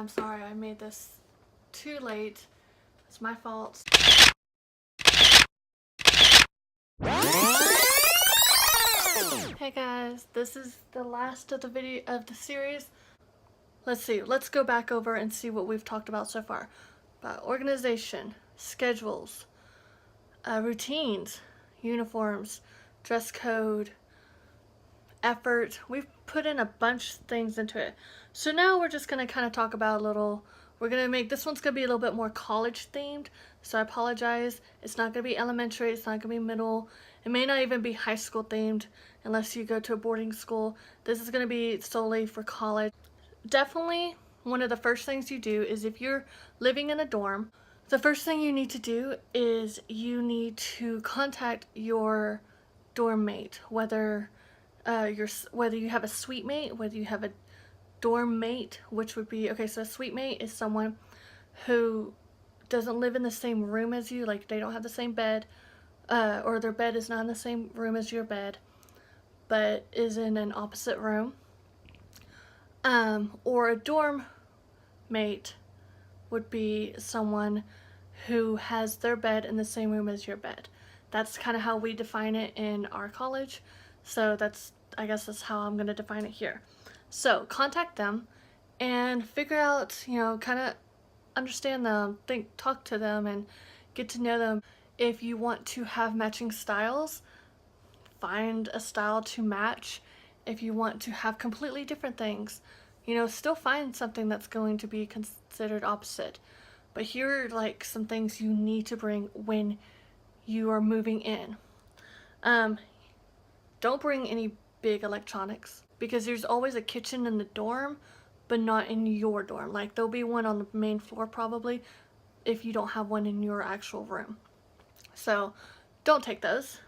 I'm sorry I made this too late. It's my fault. Hey guys, this is the last of the video of the series. Let's go back over and see what we've talked about so far. About organization, schedules, routines, uniforms, dress code, effort. We've put in a bunch of things into it. So now we're just going to kind of talk about this one's going to be a little bit more college themed. So I apologize. It's not going to be elementary. It's not going to be middle. It may not even be high school themed unless you go to a boarding school. This is going to be solely for college. Definitely one of the first things you do is if you're living in a dorm, the first thing you need to do is you need to contact your dorm mate, whether you have a suite mate, whether you have a dorm mate, which would be, okay, so a suite mate is someone who doesn't live in the same room as you, like they don't have the same bed, or their bed is not in the same room as your bed, but is in an opposite room. Or a dorm mate would be someone who has their bed in the same room as your bed. That's kind of how we define it in our college. So I guess that's how I'm going to define it here. So contact them and figure out, kind of understand them, talk to them and get to know them. If you want to have matching styles, find a style to match. If you want to have completely different things, still find something that's going to be considered opposite. But here are like some things you need to bring when you are moving in. Don't bring any big electronics because there's always a kitchen in the dorm, but not in your dorm. Like there'll be one on the main floor probably if you don't have one in your actual room. So don't take those.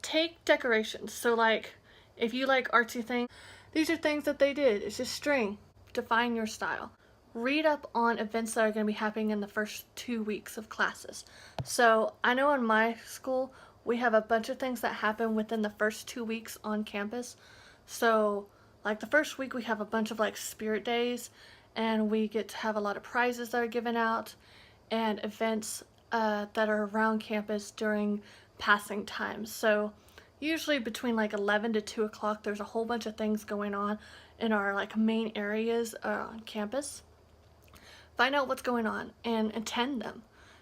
Take decorations. So like if you like artsy things, these are things that they did. It's just string. Define your style. Read up on events that are going to be happening in the first 2 weeks of classes. So I know in my school we have a bunch of things that happen within the first 2 weeks on campus. So like the first week we have a bunch of like spirit days, and we get to have a lot of prizes that are given out and events that are around campus during passing times. So usually between like 11 to 2 o'clock there's a whole bunch of things going on in our like main areas on campus. Find out what's going on and attend them.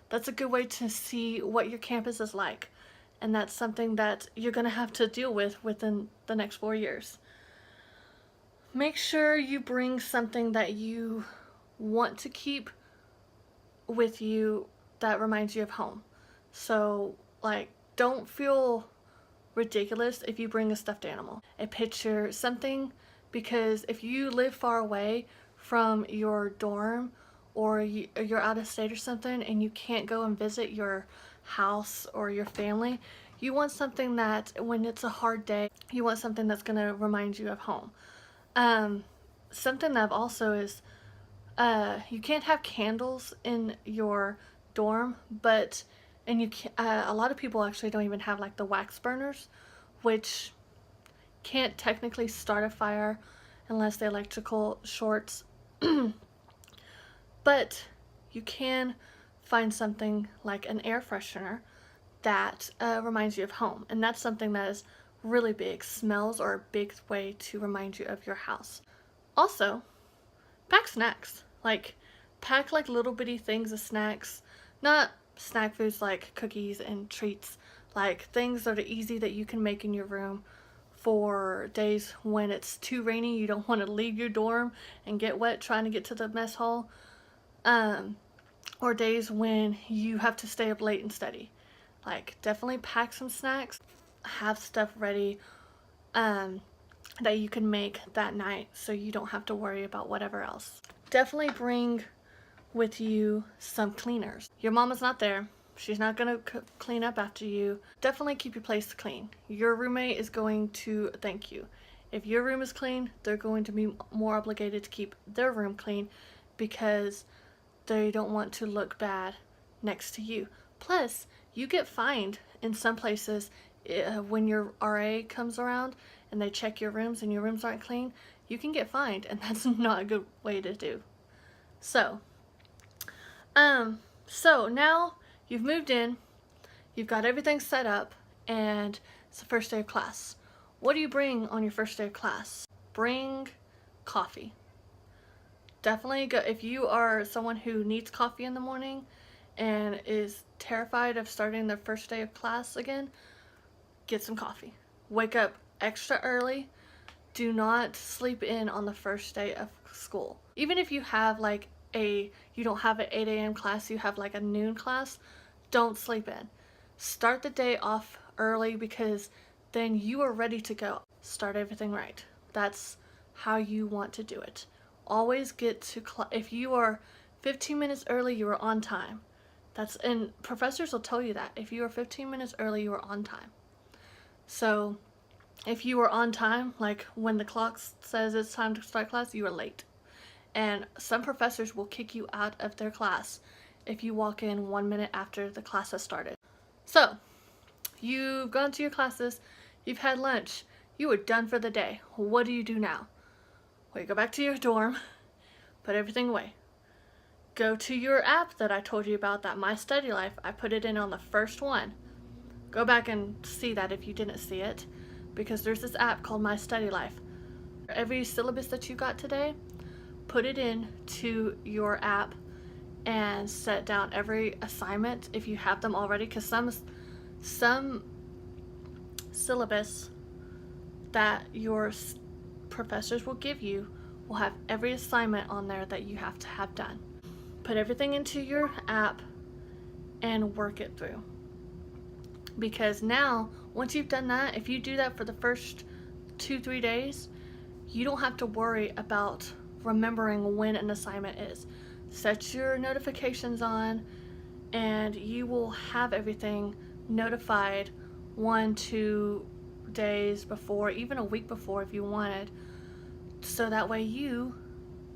That's a good way to see what your campus is like, and that's something that you're going to have to deal with within the next 4 years. Make sure you bring something that you want to keep with you that reminds you of home. So like don't feel ridiculous if you bring a stuffed animal, a picture, something, because if you live far away from your dorm or you're out of state or something and you can't go and visit your house or your family, you want something that when it's a hard day, you want something that's going to remind you of home. Something that also is, you can't have candles in your dorm, and you can, a lot of people actually don't even have like the wax burners, which can't technically start a fire unless the electrical shorts. But you can find something like an air freshener that reminds you of home, and that's something that is really big. Smells are a big way to remind you of your house. Also, pack snacks. Pack like little bitty things of snacks, not snack foods like cookies and treats, like things that are easy that you can make in your room for days when it's too rainy, you don't want to leave your dorm and get wet trying to get to the mess hall, or days when you have to stay up late and study. Like definitely pack some snacks, have stuff ready that you can make that night so you don't have to worry about whatever else. Definitely bring with you some cleaners. Your mama's not there. She's not going to clean up after you. Definitely keep your place clean. Your roommate is going to thank you. If your room is clean, they're going to be more obligated to keep their room clean because they don't want to look bad next to you. Plus, you get fined in some places when your RA comes around and they check your rooms and your rooms aren't clean. you can get fined, and that's not a good way to do. So now you've moved in, you've got everything set up, and it's the first day of class. What do you bring on your first day of class? Bring coffee. Definitely go, if you are someone who needs coffee in the morning and is terrified of starting their first day of class again, get some coffee. Wake up extra early. Do not sleep in on the first day of school. Even if you have like you don't have an 8 a.m. class, you have like a noon class, don't sleep in. Start the day off early, because then you are ready to go. Start everything right. That's how you want to do it. Always get to class. If you are 15 minutes early, you are on time. And professors will tell you that. If you are 15 minutes early, you are on time. So if you are on time, like when the clock says it's time to start class, you are late. And some professors will kick you out of their class if you walk in 1 minute after the class has started. So you've gone to your classes, you've had lunch, you are done for the day. What do you do now? Well, you go back to your dorm, put everything away. Go to your app that I told you about, that My Study Life. I put it in on the first one. Go back and see that if you didn't see it, because there's this app called My Study Life. Every syllabus that you got today, put it in to your app and set down every assignment if you have them already, because some syllabus that your professors will give you will have every assignment on there that you have to have done. Put everything into your app and work it through, because now once you've done that, if you do that for the first 2-3 days, you don't have to worry about remembering when an assignment is. Set your notifications on and you will have everything notified 1-2 days before, even a week before if you wanted, so that way you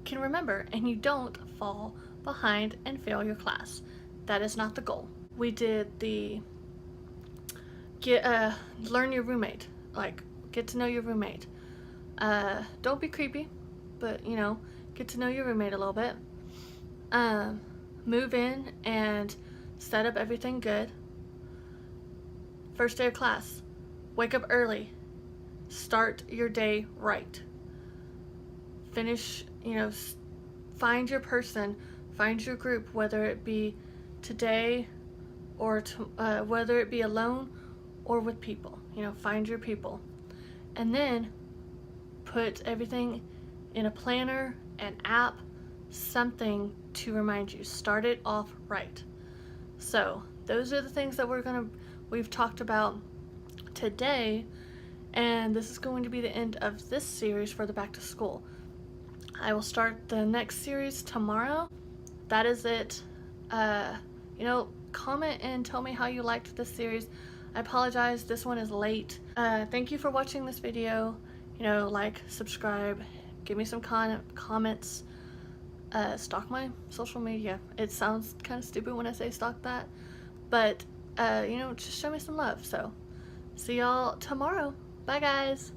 can remember and you don't fall behind and fail your class. That is not the goal. We did the learn your roommate, like get to know your roommate. Don't be creepy, but get to know your roommate a little bit. Move in and set up everything good. First day of class, wake up early, start your day right. Finish, find your person, find your group, whether it be today or whether it be alone or with people. Find your people, and then put everything in a planner, an app, something to remind you. Start it off right. So those are the things that we've talked about today, and this is going to be the end of this series for the back to school. I will start the next series tomorrow. That is it. Comment and tell me how you liked this series. I apologize, this one is late. Thank you for watching this video. Like, subscribe, give me some comments, stalk my social media. It sounds kind of stupid when I say stalk that, but just show me some love. So see y'all tomorrow. Bye guys.